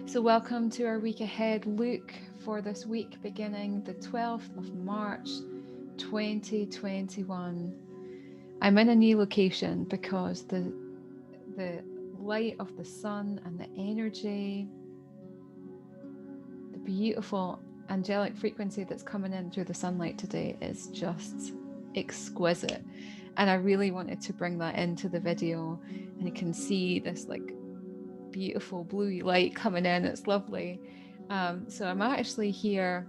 So welcome to our week ahead look for this week beginning the 12th of March 2021. I'm in a new location because the light of the sun and the energy, the beautiful angelic frequency that's coming in through the sunlight today is just exquisite. And I really wanted to bring that into the video, and you can see this like beautiful bluey light coming in. It's lovely. So I'm actually here.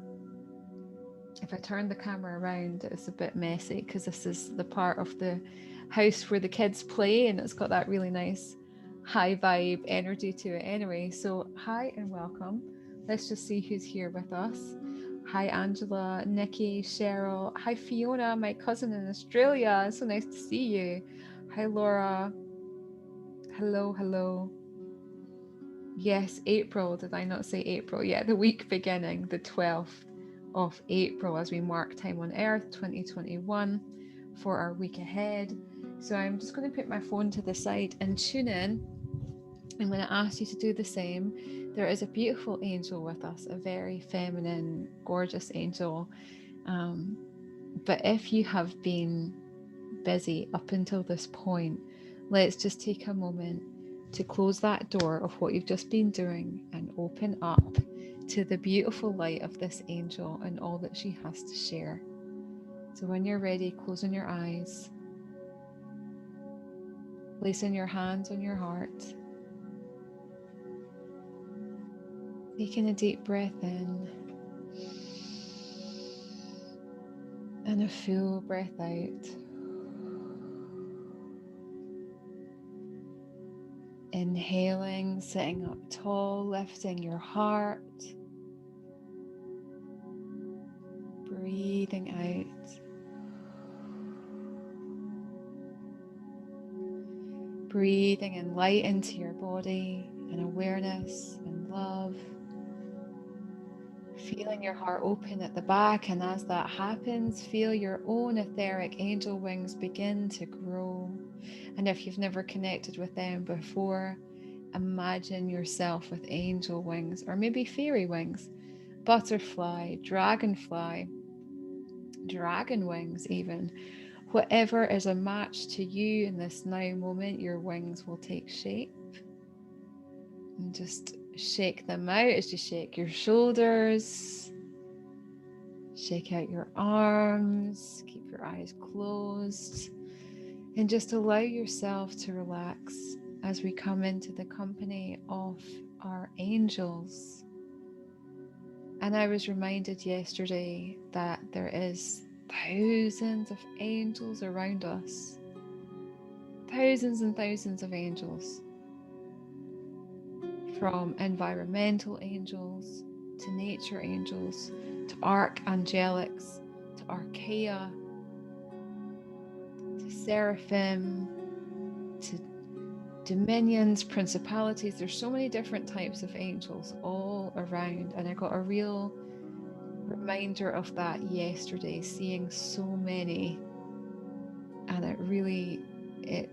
If I turn the camera around, it's a bit messy because this is the part of the house where the kids play, and it's got that really nice high vibe energy to it anyway. So hi and welcome. Let's just see who's here with us. Hi Angela, Nikki, Cheryl. Hi Fiona, my cousin in Australia. So nice to see you. Hi Laura. Hello. Yes, April. Did I not say April? Yeah, the week beginning, the 12th of April, as we mark Time on Earth 2021 for our week ahead. So I'm just going to put my phone to the side and tune in. I'm going to ask you to do the same. There is a beautiful angel with us, a very feminine, gorgeous angel. But if you have been busy up until this point, let's just take a moment to close that door of what you've just been doing and open up to the beautiful light of this angel and all that she has to share. So when you're ready, closing your eyes, placing your hands on your heart, taking a deep breath in and a full breath out. Inhaling, sitting up tall, lifting your heart. Breathing out. Breathing in light into your body and awareness and love. Feeling your heart open at the back, and as that happens, feel your own etheric angel wings begin to grow. And if you've never connected with them before, imagine yourself with angel wings, or maybe fairy wings, butterfly, dragonfly, dragon wings even. Whatever is a match to you in this now moment, your wings will take shape. And just shake them out as you shake your shoulders, shake out your arms, keep your eyes closed, and just allow yourself to relax as we come into the company of our angels. And I was reminded yesterday that there is thousands of angels around us. Thousands and thousands of angels. From environmental angels to nature angels to archangelics to Archeia to seraphim to dominions, principalities. There's so many different types of angels all around, and I got a real reminder of that yesterday, seeing so many. And it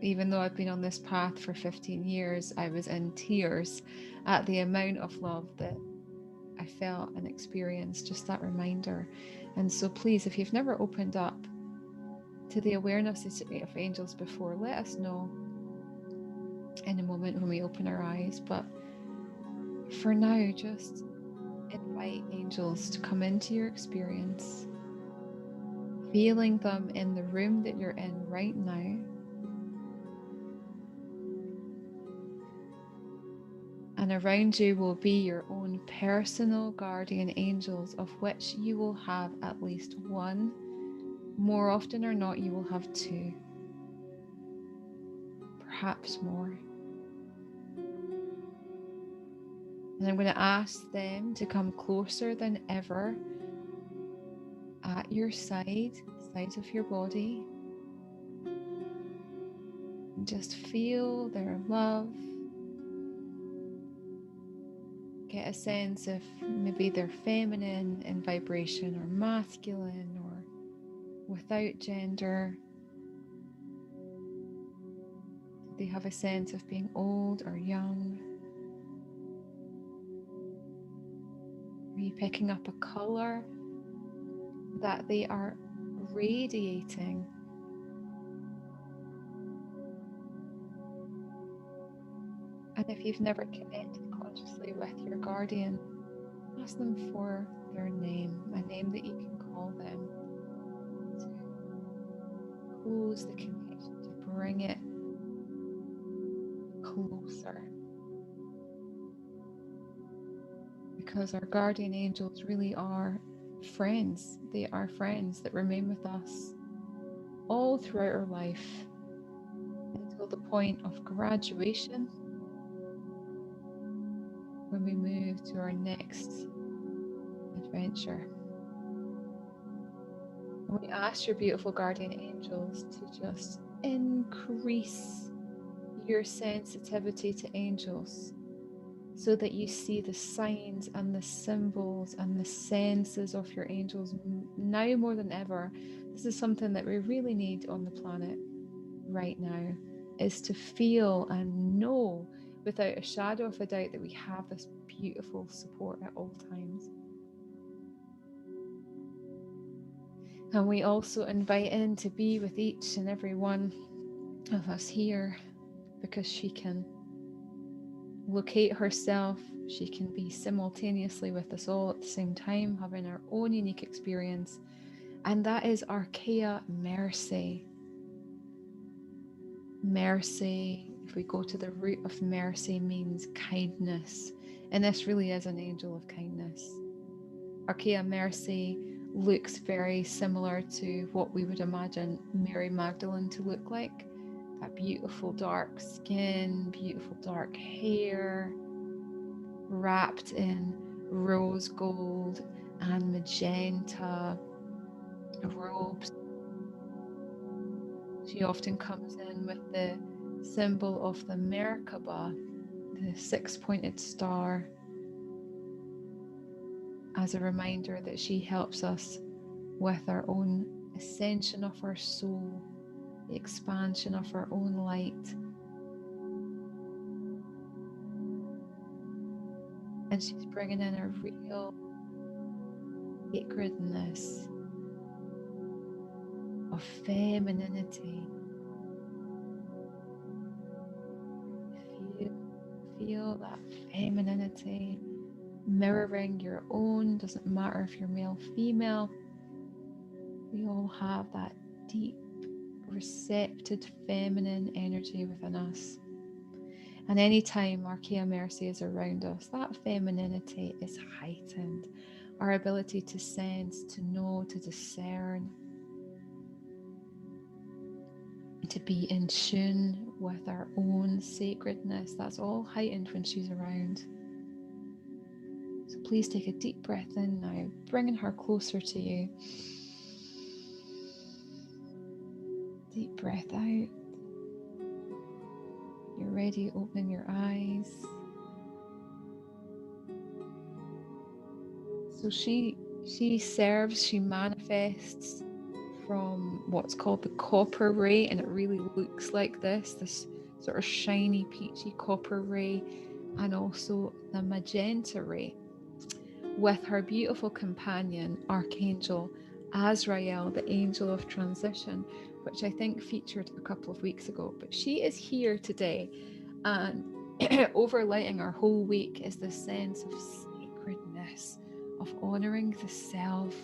even though I've been on this path for 15 years, I was in tears at the amount of love that I felt and experienced, just that reminder. And so please, if you've never opened up to the awareness of angels before, let us know in a moment when we open our eyes. But for now, just invite angels to come into your experience, feeling them in the room that you're in right now. And around you will be your own personal guardian angels, of which you will have at least one. More often or not, you will have two, perhaps more. And I'm going to ask them to come closer than ever at your sides of your body. And just feel their love. Get a sense of maybe they're feminine in vibration or masculine or without gender. They have a sense of being old or young. Are you picking up a color that they are radiating? And if you've never connected consciously with your guardian, ask them for their name, a name that you can call them, to close the connection, to bring it closer. Because our guardian angels really are friends. They are friends that remain with us all throughout our life until the point of graduation, when we move to our next adventure. And we ask your beautiful guardian angels to just increase your sensitivity to angels, so that you see the signs and the symbols and the senses of your angels now more than ever. This is something that we really need on the planet right now, is to feel and know without a shadow of a doubt that we have this beautiful support at all times. And we also invite in to be with each and every one of us here, because she can locate herself, she can be simultaneously with us all at the same time, having our own unique experience, and that is Archeia Mercy. Mercy, if we go to the root of mercy, means kindness, and this really is an angel of kindness. Archeia Mercy looks very similar to what we would imagine Mary Magdalene to look like. That beautiful dark skin, beautiful dark hair, wrapped in rose gold and magenta robes. She often comes in with the symbol of the Merkaba, the six-pointed star, as a reminder that she helps us with our own ascension of our soul, the expansion of our own light. And she's bringing in a real sacredness of femininity. Feel that femininity mirroring your own. Doesn't matter if you're male, female. We all have that deep, receptive, feminine energy within us. And anytime Archeia Mercy is around us, that femininity is heightened. Our ability to sense, to know, to discern, to be in tune with our own sacredness, that's all heightened when she's around. So please take a deep breath in now, bringing her closer to you. Deep breath out. You're ready, opening your eyes. So she serves, she manifests from what's called the copper ray, and it really looks like this sort of shiny peachy copper ray, and also the magenta ray, with her beautiful companion Archangel Azrael, the angel of transition, which I think featured a couple of weeks ago. But she is here today, and overlighting our whole week is this sense of sacredness, of honoring the self,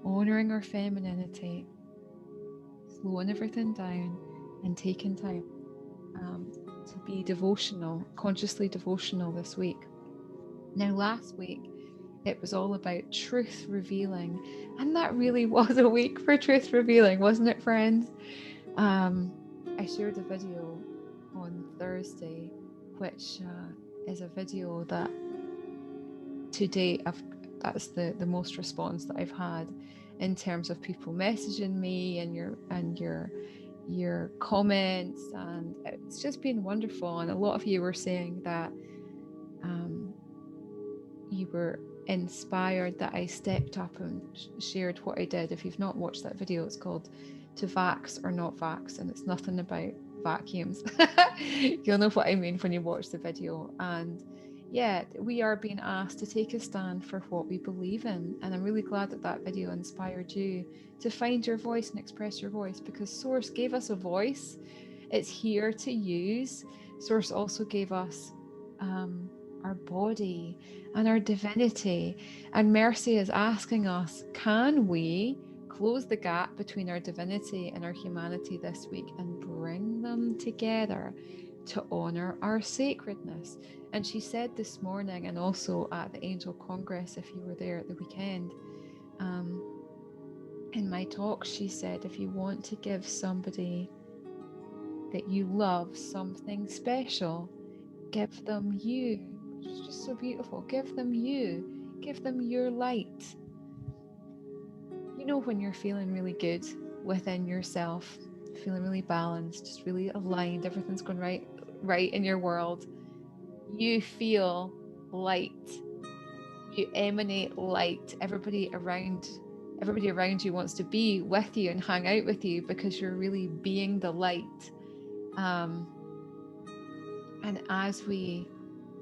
honoring our femininity, slowing everything down and taking time to be devotional, consciously devotional this week. Now, last week, it was all about truth revealing, and that really was a week for truth revealing, wasn't it, friends? I shared a video on Thursday, which is a video that to date that's the most response that I've had in terms of people messaging me and your comments, and it's just been wonderful. And a lot of you were saying that you were inspired that I stepped up and shared what I did. If you've not watched that video, it's called To Vax or Not Vax, and it's nothing about vacuums. You'll know what I mean when you watch the video. And yet we are being asked to take a stand for what we believe in. And I'm really glad that that video inspired you to find your voice and express your voice, because Source gave us a voice. It's here to use. Source also gave us our body and our divinity. And Mercy is asking us, can we close the gap between our divinity and our humanity this week and bring them together to honor our sacredness? And she said this morning, and also at the Angel Congress, if you were there at the weekend, in my talk, she said, if you want to give somebody that you love something special, give them you, which is just so beautiful. Give them you, give them your light. You know, when you're feeling really good within yourself, feeling really balanced, just really aligned, everything's going right in your world, you feel light. You emanate light. Everybody around you wants to be with you and hang out with you because you're really being the light. And as we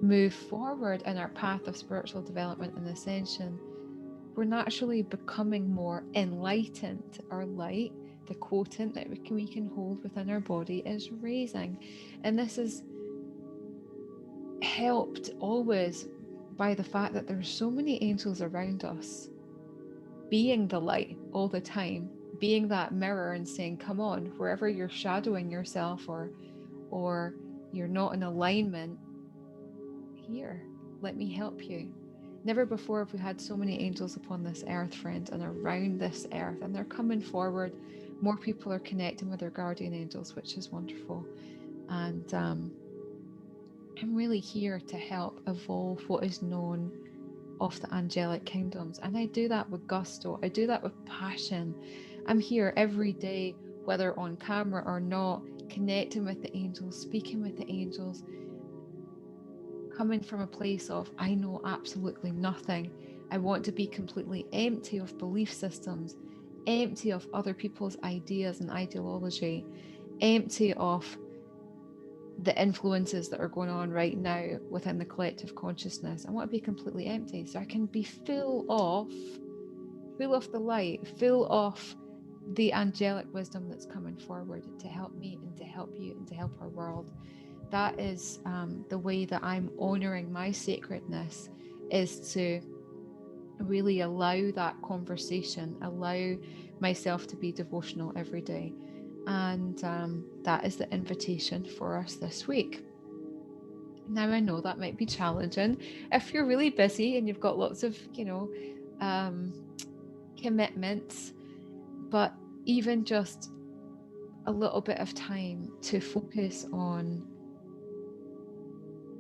move forward in our path of spiritual development and ascension, we're naturally becoming more enlightened. Our light, the quotient that we can hold within our body, is raising. And this is helped always by the fact that there's so many angels around us being the light all the time, being that mirror and saying, come on, wherever you're shadowing yourself or you're not in alignment, here, let me help you. Never before have we had so many angels upon this earth, friend, and around this earth, and they're coming forward. More people are connecting with their guardian angels, which is wonderful. And I'm really here to help evolve what is known of the angelic kingdoms. And I do that with gusto. I do that with passion. I'm here every day, whether on camera or not, connecting with the angels, speaking with the angels, coming from a place of, I know absolutely nothing. I want to be completely empty of belief systems, empty of other people's ideas and ideology, empty of the influences that are going on right now within the collective consciousness. I want to be completely empty so I can be full of the light, full of the angelic wisdom that's coming forward to help me and to help you and to help our world. That is the way that I'm honoring my sacredness, is to really allow that conversation, allow myself to be devotional every day. And that is the invitation for us this week. Now, I know that might be challenging if you're really busy and you've got lots of, commitments, but even just a little bit of time to focus on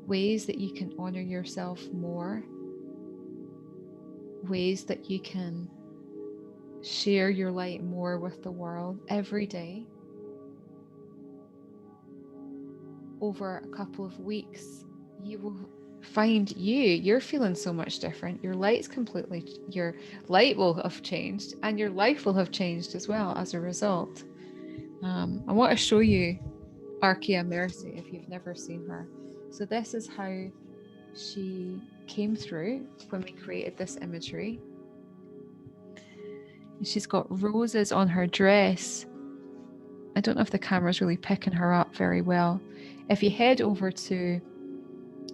ways that you can honor yourself more, ways that you can share your light more with the world every day. Over a couple of weeks, you will find you're feeling so much different. Your light will have changed, and your life will have changed as well as a result. I want to show you Archeia Mercy if you've never seen her. So this is how she came through when we created this imagery. She's got roses on her dress. I don't know if the camera's really picking her up very well. If you head over to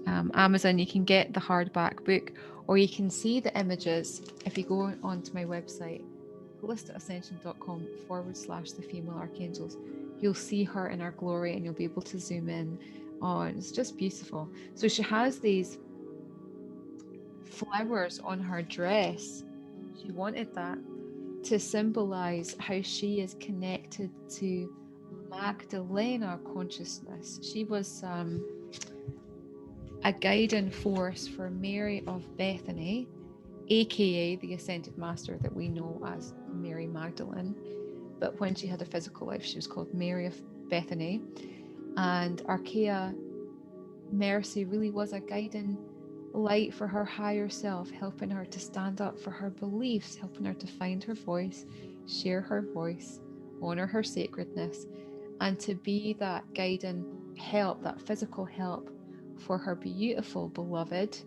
Amazon, you can get the hardback book, or you can see the images if you go onto my website, holisticiscension.com/the female archangels. You'll see her in her glory and you'll be able to zoom in on. It's just beautiful. So she has these flowers on her dress. She wanted that to symbolize how she is connected to Magdalena consciousness. She was a guiding force for Mary of Bethany, aka the Ascended Master that we know as Mary Magdalene. But when she had a physical life, she was called Mary of Bethany. And Archeia Mercy really was a guiding light for her higher self, helping her to stand up for her beliefs, helping her to find her voice, share her voice, honor her sacredness, and to be that guiding help, that physical help for her beautiful beloved,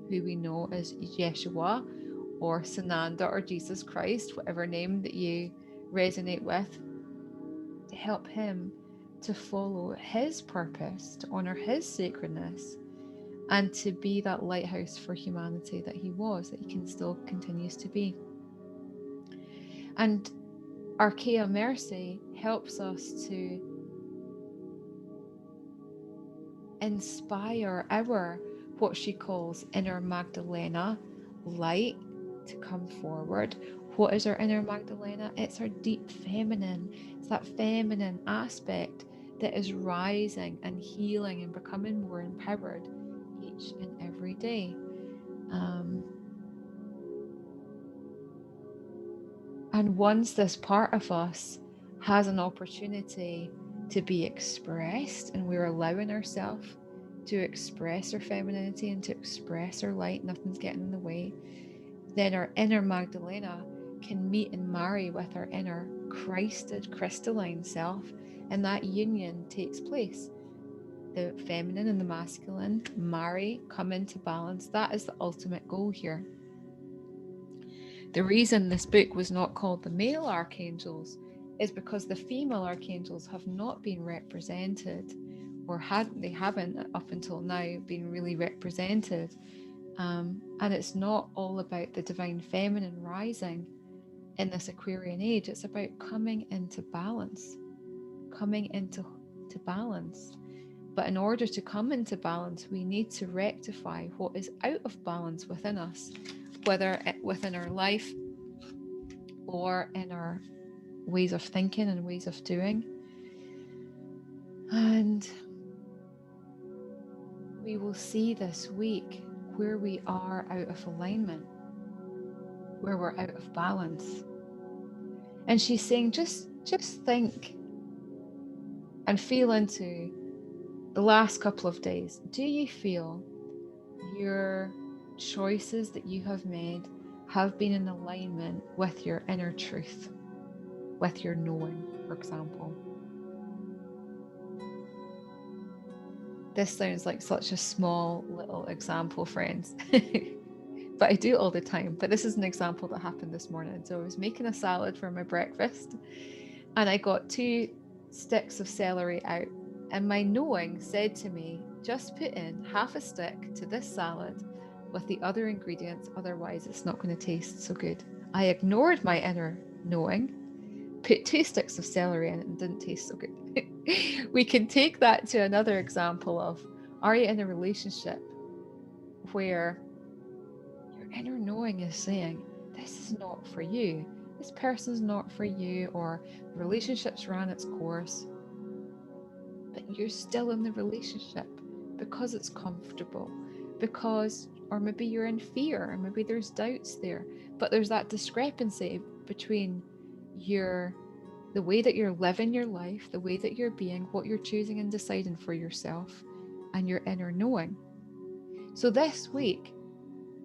who we know as Yeshua or Sananda or Jesus Christ, whatever name that you resonate with, to help him to follow his purpose, to honor his sacredness, and to be that lighthouse for humanity that he was, that he can still continues to be. And Archeia Mercy helps us to inspire our, what she calls inner Magdalena light, to come forward. What is our inner Magdalena? It's our deep feminine. It's that feminine aspect that is rising and healing and becoming more empowered each and every day. And once this part of us has an opportunity to be expressed, and we're allowing ourselves to express our femininity and to express our light, nothing's getting in the way, then our inner Magdalena can meet and marry with our inner Christed, crystalline self, and that union takes place. The feminine and the masculine marry, come into balance. That is the ultimate goal here. The reason this book was not called the male archangels is because the female archangels have not been represented, or they haven't up until now been really represented. And it's not all about the divine feminine rising in this Aquarian age. It's about coming into balance, But in order to come into balance, we need to rectify what is out of balance within us, whether within our life or in our ways of thinking and ways of doing. And we will see this week where we are out of alignment, where we're out of balance. And she's saying, just think and feel into the last couple of days. Do you feel your choices that you have made have been in alignment with your inner truth, with your knowing, for example? This sounds like such a small little example, friends, but I do it all the time. But this is an example that happened this morning. So I was making a salad for my breakfast, and I got 2 sticks of celery out, and my knowing said to me, just put in half a stick to this salad with the other ingredients, otherwise it's not going to taste so good. I ignored my inner knowing, put 2 sticks of celery in it, and didn't taste so good. We can take that to another example of, are you in a relationship where your inner knowing is saying, this is not for you, this person's not for you, or the relationship's ran its course, but you're still in the relationship because it's comfortable, or maybe you're in fear, or maybe there's doubts there, but there's that discrepancy between the way that you're living your life, the way that you're being, what you're choosing and deciding for yourself, and your inner knowing. So this week,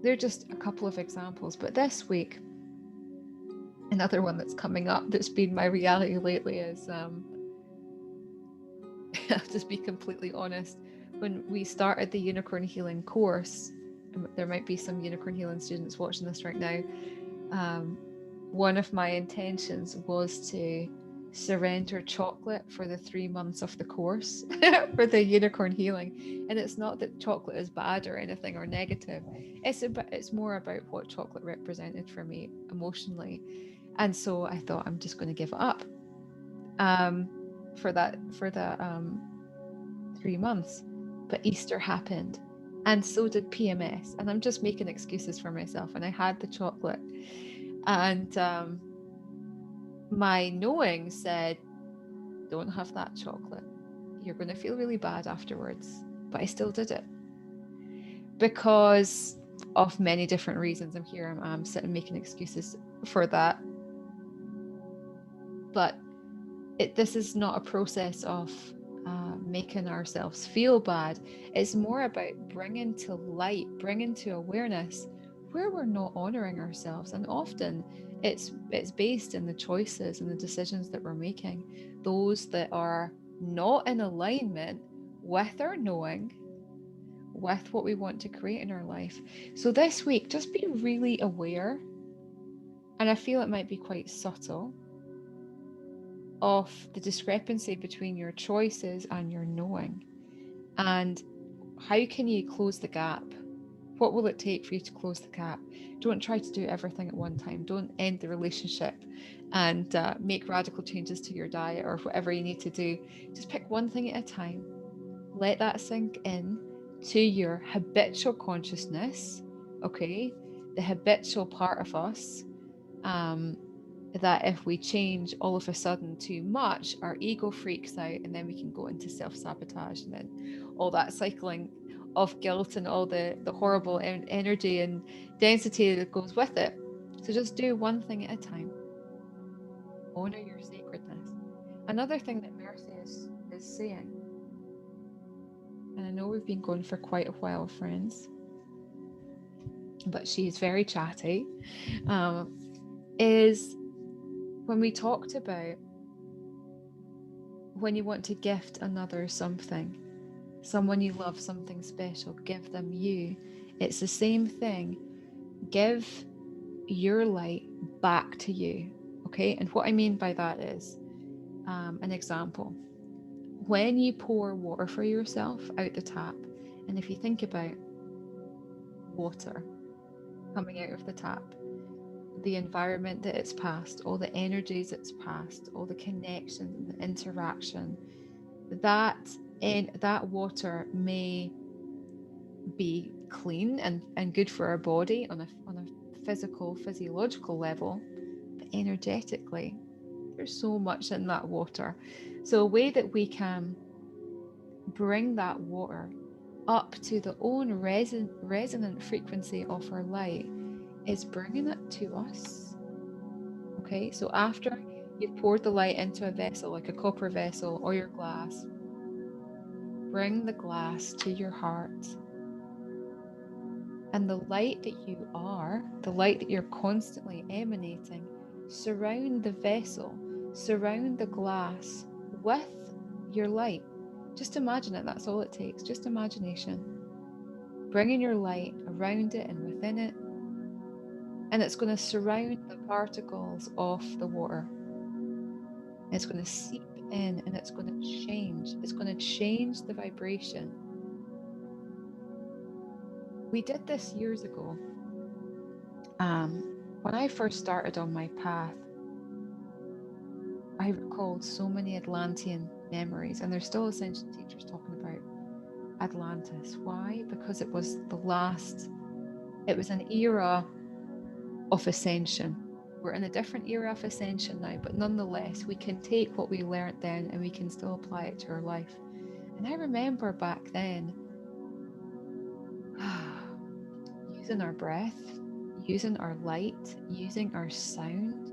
they're just a couple of examples, but this week, another one that's coming up that's been my reality lately is, I'll just be completely honest, when we started the Unicorn Healing course, there might be some Unicorn Healing students watching this right now, one of my intentions was to surrender chocolate for the 3 months of the course for the Unicorn Healing. And it's not that chocolate is bad or anything or negative. It's more about what chocolate represented for me emotionally. And so I thought, I'm just going to give it up for the 3 months. But Easter happened, and so did PMS. And I'm just making excuses for myself. And I had the chocolate, and my knowing said, don't have that chocolate. You're going to feel really bad afterwards. But I still did it because of many different reasons. I'm sitting making excuses for that. But this is not a process of making ourselves feel bad. It's more about bringing to light, bringing to awareness where we're not honoring ourselves. And often it's based in the choices and the decisions that we're making, those that are not in alignment with our knowing with what we want to create in our life. So this week, just be really aware, and I feel it might be quite subtle, of the discrepancy between your choices and your knowing. And how can you close the gap? What will it take for you to close the gap? Don't try to do everything at one time. Don't end the relationship and make radical changes to your diet or whatever you need to do. Just pick one thing at a time. Let that sink in to your habitual consciousness, okay? The habitual part of us, that if we change all of a sudden too much, our ego freaks out, and then we can go into self-sabotage, and then all that cycling of guilt and all the horrible energy and density that goes with it. So just do one thing at a time. Honor your sacredness. Another thing that Mercy is saying, and I know we've been going for quite a while, friends, but she's very chatty, is when we talked about when you want to gift another something, someone you love, something special, give them you. It's the same thing. Give your light back to you, okay? And what I mean by that is, an example. When you pour water for yourself out the tap, and if you think about water coming out of the tap, the environment that it's passed, all the energies it's passed, all the connections and the interaction, that water may be clean and good for our body on a physiological level, but energetically, there's so much in that water. So a way that we can bring that water up to the own resonant frequency of our light is bringing it to us. Okay, so after you've poured the light into a vessel, like a copper vessel or your glass, bring the glass to your heart. And the light that you are, the light that you're constantly emanating, surround the vessel, surround the glass with your light. Just imagine it, that's all it takes, just imagination. Bringing your light around it and within it, and it's going to surround the particles of the water. It's going to seep in and it's going to change. It's going to change the vibration. We did this years ago. When I first started on my path, I recalled so many Atlantean memories, and there's still Ascension teachers talking about Atlantis. Why? Because it was an era of ascension. We're in a different era of ascension now, but nonetheless, we can take what we learned then and we can still apply it to our life. And I remember back then, using our breath, using our light, using our sound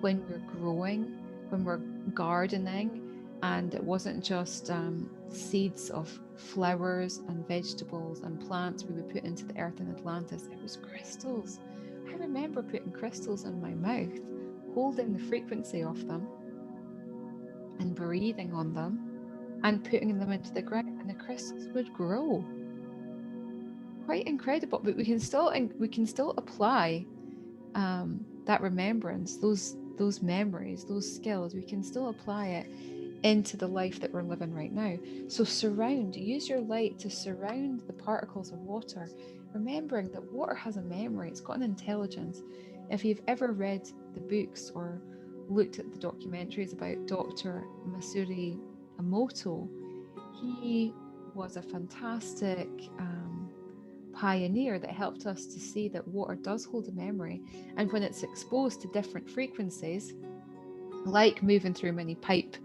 when we're growing, when we're gardening, and it wasn't just seeds of flowers and vegetables and plants we would put into the earth in Atlantis. It was crystals. I remember putting crystals in my mouth, holding the frequency of them and breathing on them and putting them into the ground, and the crystals would grow. Quite incredible. But we can still apply that remembrance, those memories, those skills. We can still apply it into the life that we're living right now. So use your light to surround the particles of water, remembering that water has a memory, it's got an intelligence. If you've ever read the books or looked at the documentaries about Dr. Masuri Emoto, he was a fantastic pioneer that helped us to see that water does hold a memory, and when it's exposed to different frequencies, like moving through many pipe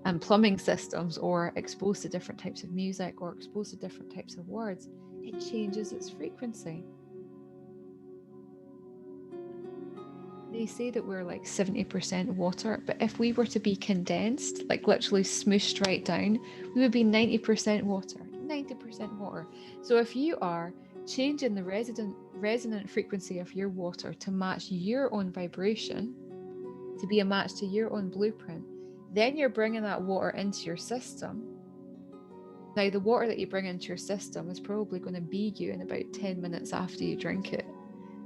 and plumbing systems, or exposed to different types of music, or exposed to different types of words, it changes its frequency. They say that we're like 70% water, but if we were to be condensed, like literally smooshed right down, we would be 90% water. 90% water. So if you are changing the resonant frequency of your water to match your own vibration, to be a match to your own blueprint, then you're bringing that water into your system. Now, the water that you bring into your system is probably going to be you in about 10 minutes after you drink it.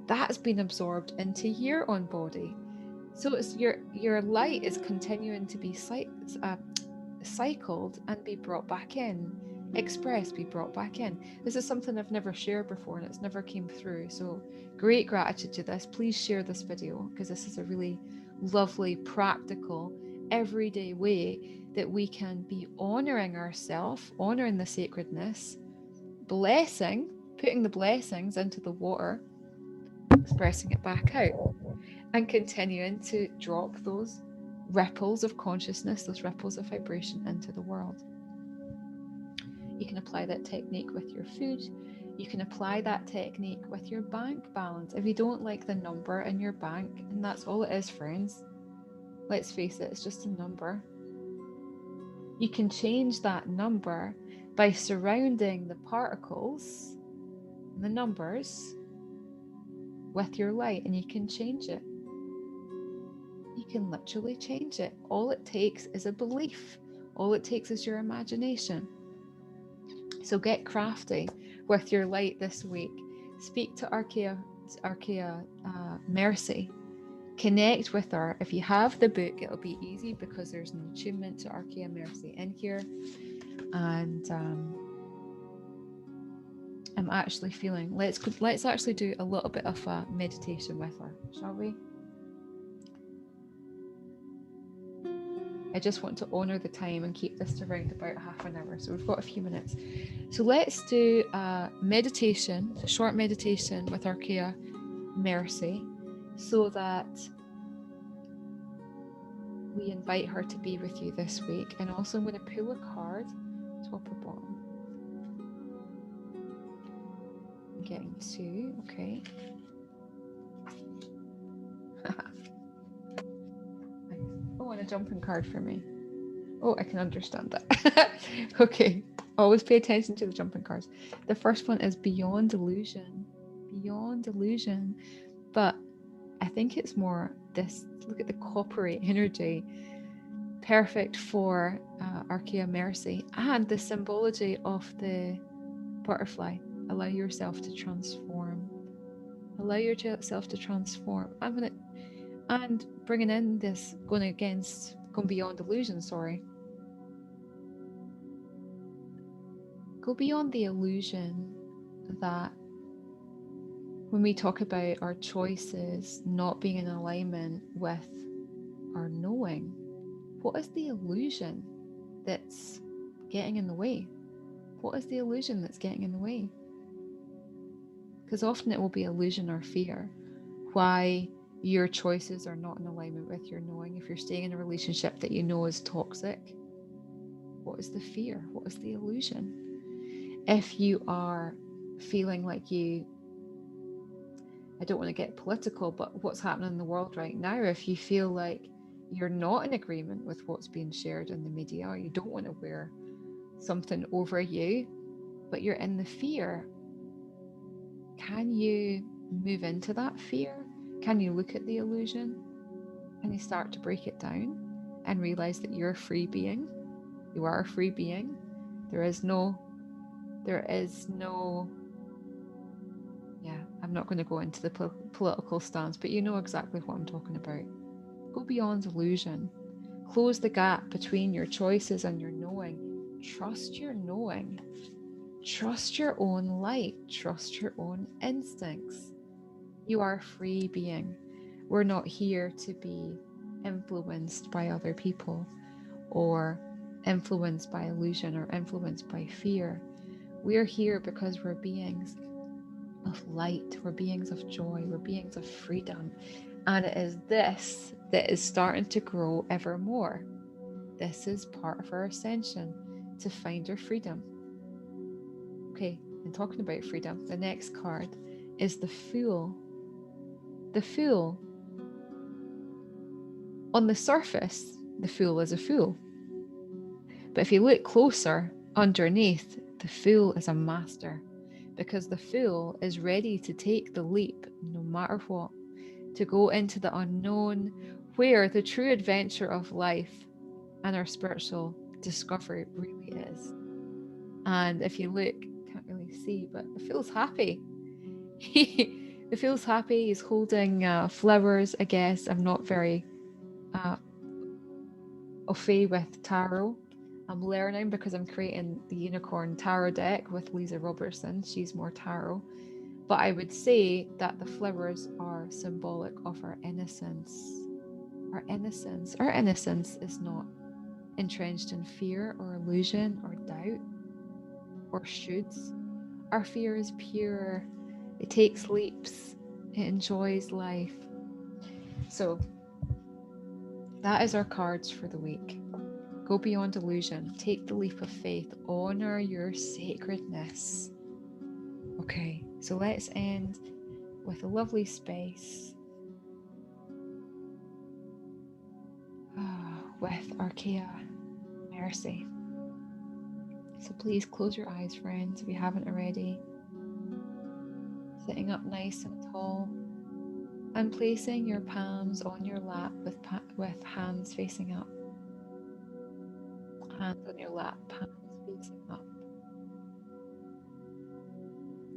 That's been absorbed into your own body. So it's your light is continuing to be cycled and be brought back in, expressed, be brought back in. This is something I've never shared before and it's never came through. So great gratitude to this. Please share this video because this is a really lovely, practical, everyday way that we can be honoring ourselves, honoring the sacredness, blessing, putting the blessings into the water, expressing it back out, and continuing to drop those ripples of consciousness, those ripples of vibration into the world. You can apply that technique with your food. You can apply that technique with your bank balance. If you don't like the number in your bank, and that's all it is, friends, let's face it, it's just a number. You can change that number by surrounding the particles, the numbers, with your light, and you can change it. You can literally change it. All it takes is a belief. All it takes is your imagination. So get crafty with your light this week. Speak to Archeia Mercy. Connect with her. If you have the book, it'll be easy because there's an attunement to Archeia Mercy in here. And I'm actually feeling, let's actually do a little bit of a meditation with her, shall we? I just want to honor the time and keep this to around about half an hour. So we've got a few minutes. So let's do a meditation, a short meditation with Archeia Mercy, so that we invite her to be with you this week. And also I'm going to pull a card, top or bottom. I'm getting two, okay. Oh, and a jumping card for me. Oh, I can understand that. Okay, always pay attention to the jumping cards. The first one is Beyond Illusion. Beyond Illusion. But I think it's more this, look at the coppery energy. Perfect for Archeia Mercy. And the symbology of the butterfly. Allow yourself to transform. Allow yourself to transform. And bringing in this, going beyond illusion, Go beyond the illusion that when we talk about our choices not being in alignment with our knowing, what is the illusion that's getting in the way? What is the illusion that's getting in the way? Because often it will be illusion or fear. Why your choices are not in alignment with your knowing. If you're staying in a relationship that you know is toxic, what is the fear? What is the illusion? If you are feeling like I don't want to get political, but what's happening in the world right now, if you feel like you're not in agreement with what's being shared in the media, or you don't want to wear something over you, but you're in the fear, can you move into that fear? Can you look at the illusion? Can you start to break it down and realize that you're a free being? You are a free being. There is no, I'm not going to go into the political stance, but you know exactly what I'm talking about. Go beyond illusion. Close the gap between your choices and your knowing. Trust your knowing. Trust your own light. Trust your own instincts. You are a free being. We're not here to be influenced by other people or influenced by illusion or influenced by fear. We're here because we're beings of light, we're beings of joy, we're beings of freedom. And it is this that is starting to grow ever more. This is part of our ascension, to find our freedom. Okay, and talking about freedom, the next card is the Fool. The Fool. On the surface, the Fool is a fool. But if you look closer, underneath, the Fool is a master. Because the Fool is ready to take the leap, no matter what, to go into the unknown, where the true adventure of life and our spiritual discovery really is. And if you look, can't really see, but it feels happy. It feels happy. He's holding flowers, I guess. I'm not very au fait with tarot. I'm learning because I'm creating the Unicorn Tarot deck with Lisa Robertson. She's more tarot. But I would say that the flowers are symbolic of our innocence. Our innocence. Our innocence is not entrenched in fear or illusion or doubt or shoulds. Our fear is pure. It takes leaps. It enjoys life. So that is our cards for the week. Go beyond illusion. Take the leap of faith. Honor your sacredness. Okay, so let's end with a lovely space with Archeia Mercy. So please close your eyes, friends, if you haven't already. Sitting up nice and tall and placing your palms on your lap with hands facing up. Hands on your lap, palms facing up.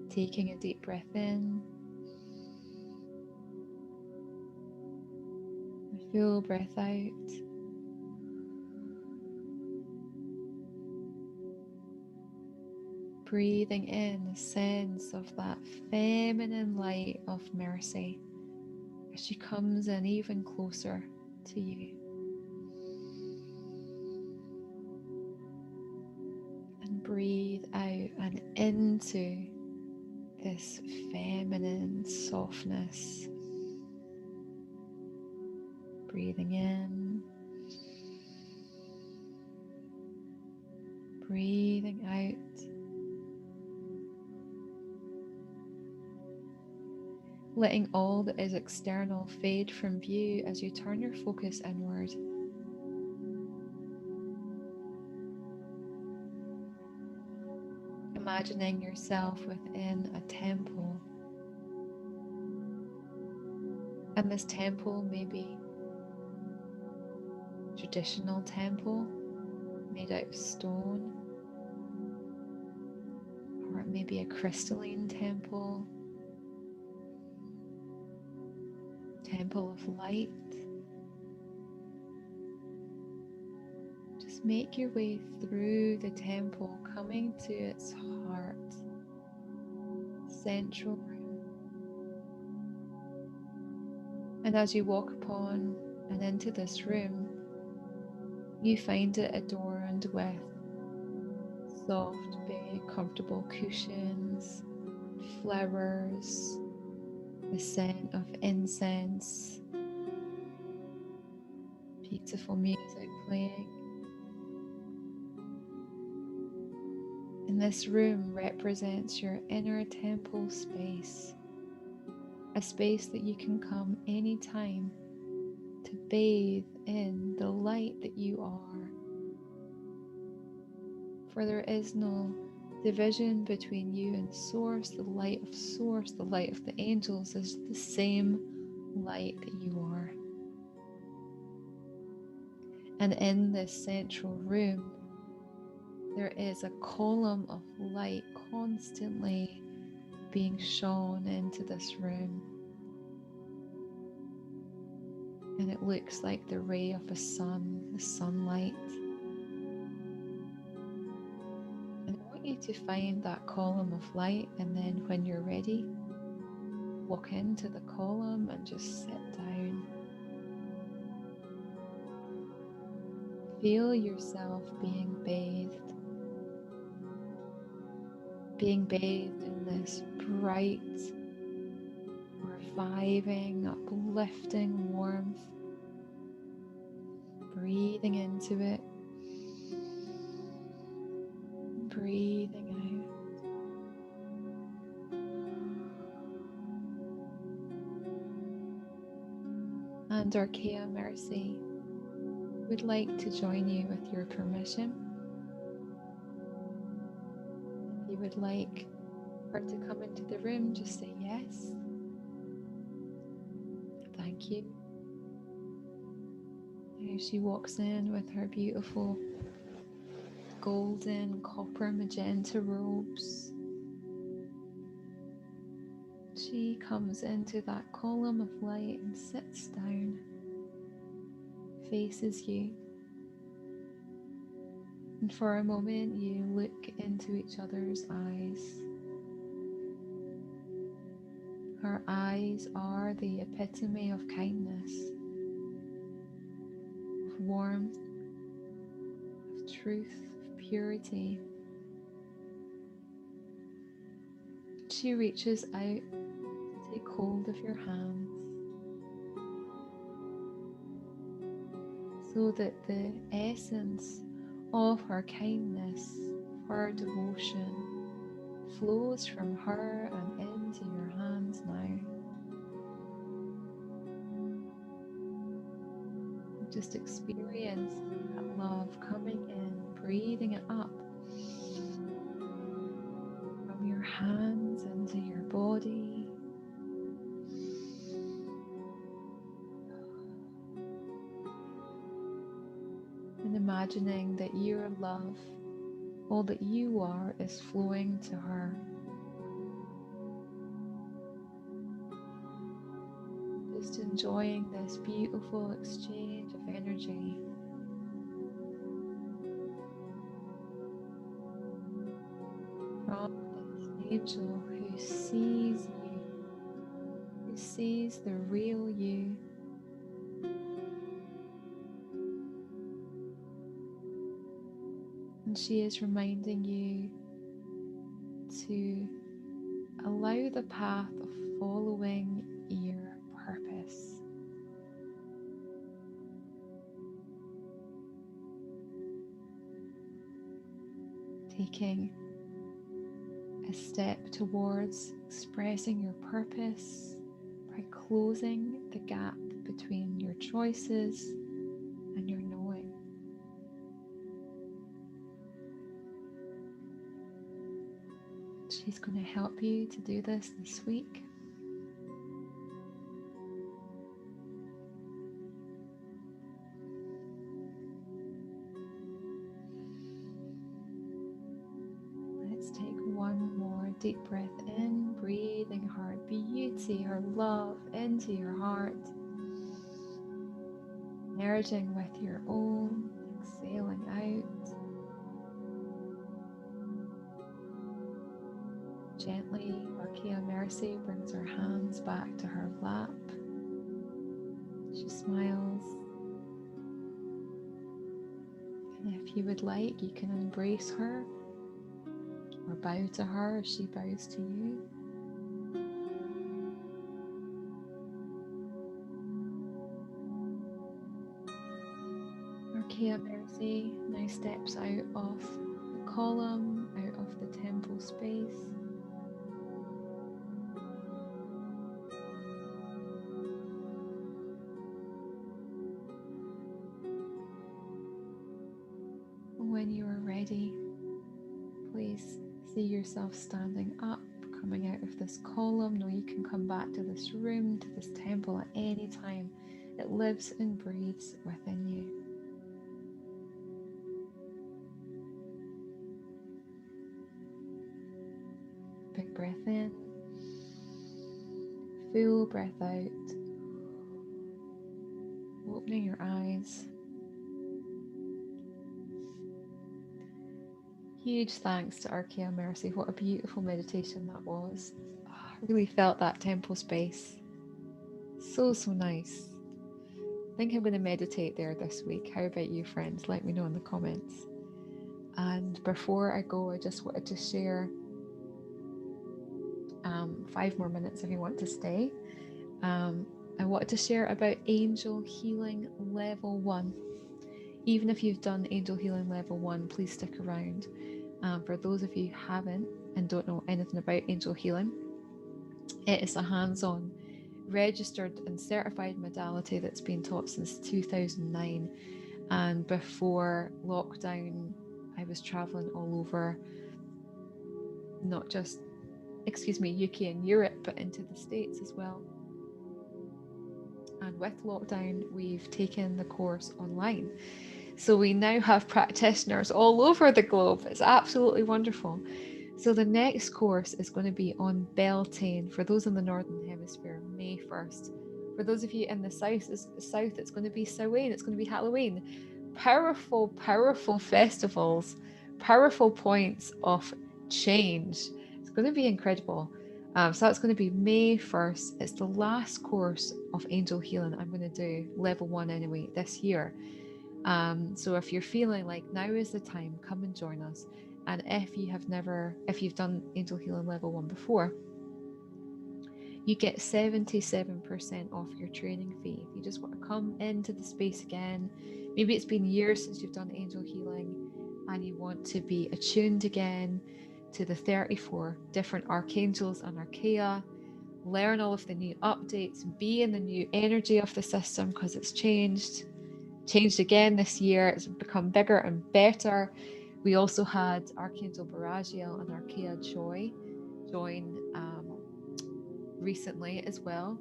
Taking a deep breath in. A full breath out. Breathing in a sense of that feminine light of mercy as she comes in even closer to you. And breathe out and into this feminine softness. Breathing in, breathing out. Letting all that is external fade from view as you turn your focus inward. Imagining yourself within a temple. And this temple may be a traditional temple made out of stone, or it may be a crystalline temple. Temple of light. Just make your way through the temple, coming to its heart, central room. And as you walk upon and into this room, you find it adorned with soft, big, comfortable cushions, flowers, the scent of incense, beautiful music playing. And this room represents your inner temple space, a space that you can come anytime to bathe in the light that you are. For there is no division between you and Source. The light of Source, the light of the angels, is the same light that you are. And in this central room, there is a column of light constantly being shone into this room. And it looks like the ray of a sun, the sunlight. And I want you to find that column of light, and then when you're ready, walk into the column and just sit down. Feel yourself being bathed in this bright, reviving, uplifting warmth. Breathing into it, breathing out. And Archeia Mercy would like to join you with your permission. If you would like her to come into the room, just say yes. Thank you. Here she walks in with her beautiful golden copper magenta robes. She comes into that column of light and sits down, faces you. And for a moment you look into each other's eyes. Her eyes are the epitome of kindness, of warmth, of truth, of purity. She reaches out to take hold of your hands so that the essence of her kindness, her devotion, flows from her and into your hands now. Just experience that love coming in, breathing it up from your hands into your body. And imagining that your love, all that you are, is flowing to her. Just enjoying this beautiful exchange of energy. From this angel who sees you, who sees the real you. And she is reminding you to allow the path of following your purpose. Taking a step towards expressing your purpose by closing the gap between your choices and your knowing. She's going to help you to do this week. Let's take one more deep breath in, breathing her beauty, her love into your heart. Merging with your own, exhaling out. Gently, Archeia Mercy brings her hands back to her lap. She smiles. And if you would like, you can embrace her or bow to her as she bows to you. Archeia Mercy now steps out of the column, out of the temple space. When you are ready, please see yourself standing up, coming out of this column. Know you can come back to this room, to this temple at any time. It lives and breathes within you. Big breath in, full breath out, opening your eyes. Huge thanks to Archeia Mercy. What a beautiful meditation that was. I really felt that temple space. So nice. I think I'm going to meditate there this week. How about you, friends? Let me know in the comments. And before I go, I just wanted to share 5 more minutes if you want to stay. I wanted to share about Angel Healing Level 1. Even if you've done Angel Healing Level 1, please stick around. For those of you who haven't and don't know anything about Angel Healing, it is a hands-on, registered and certified modality that's been taught since 2009. And before lockdown, I was traveling all over, not just, UK and Europe, but into the States as well. And with lockdown, we've taken the course online. So we now have practitioners all over the globe. It's absolutely wonderful. So the next course is going to be on Beltane for those in the Northern Hemisphere, May 1st. For those of you in the south, it's going to be Samhain, it's going to be Halloween. Powerful, powerful festivals, powerful points of change. It's going to be incredible. So that's going to be May 1st. It's the last course of angel healing I'm going to do, level 1 anyway, this year. So if you're feeling like now is the time, come and join us. And if you've done angel healing level 1 before, you get 77% off your training fee. If you just want to come into the space again, maybe it's been years since you've done angel healing and you want to be attuned again to the 34 different archangels and Archeia, learn all of the new updates, be in the new energy of the system because it's changed again this year. It's become bigger and better. We also had Archangel Baragiel and Archeia Joy join recently as well.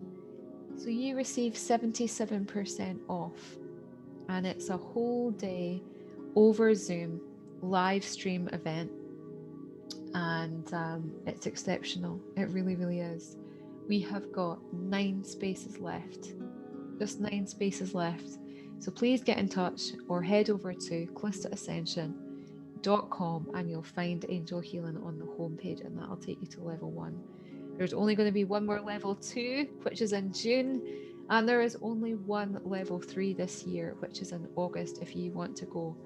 So you receive 77% off, and it's a whole day over Zoom live stream event, and it's exceptional. It really, really is. We have got 9 spaces left, just 9 spaces left. So please get in touch or head over to CalistaAscension.com and you'll find Angel Healing on the homepage, and that'll take you to level 1. There's only going to be one more level 2, which is in June, and there is only one level 3 this year, which is in August. If you want to go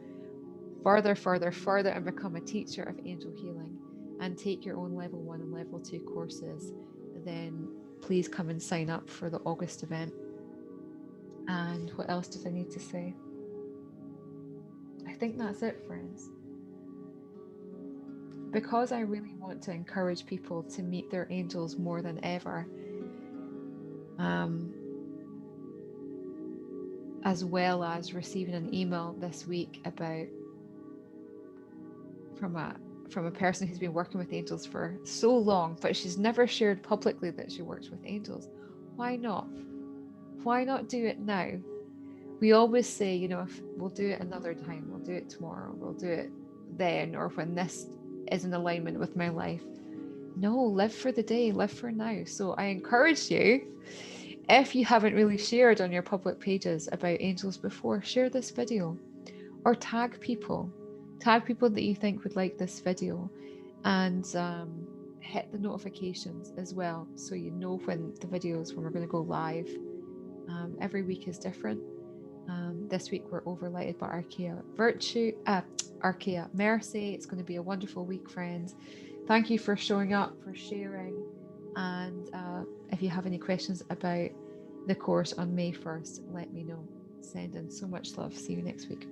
further and become a teacher of angel healing and take your own level 1 and level 2 courses, then please come and sign up for the August event. And what else did I need to say? I think that's it, friends. Because I really want to encourage people to meet their angels more than ever, as well as receiving an email this week from a person who's been working with angels for so long, but she's never shared publicly that she works with angels. Why not? Why not do it now? We always say, if we'll do it another time, we'll do it tomorrow, we'll do it then, or when this is in alignment with my life. No, live for the day, live for now. So I encourage you, if you haven't really shared on your public pages about angels before, share this video or tag people that you think would like this video, and hit the notifications as well, so you know when we're going to go live. Every week is different. This week we're overlighted by Archeia Mercy. It's going to be a wonderful week, friends. Thank you for showing up, for sharing, and if you have any questions about the course on May 1st, let me know. Send in so much love. See you next week.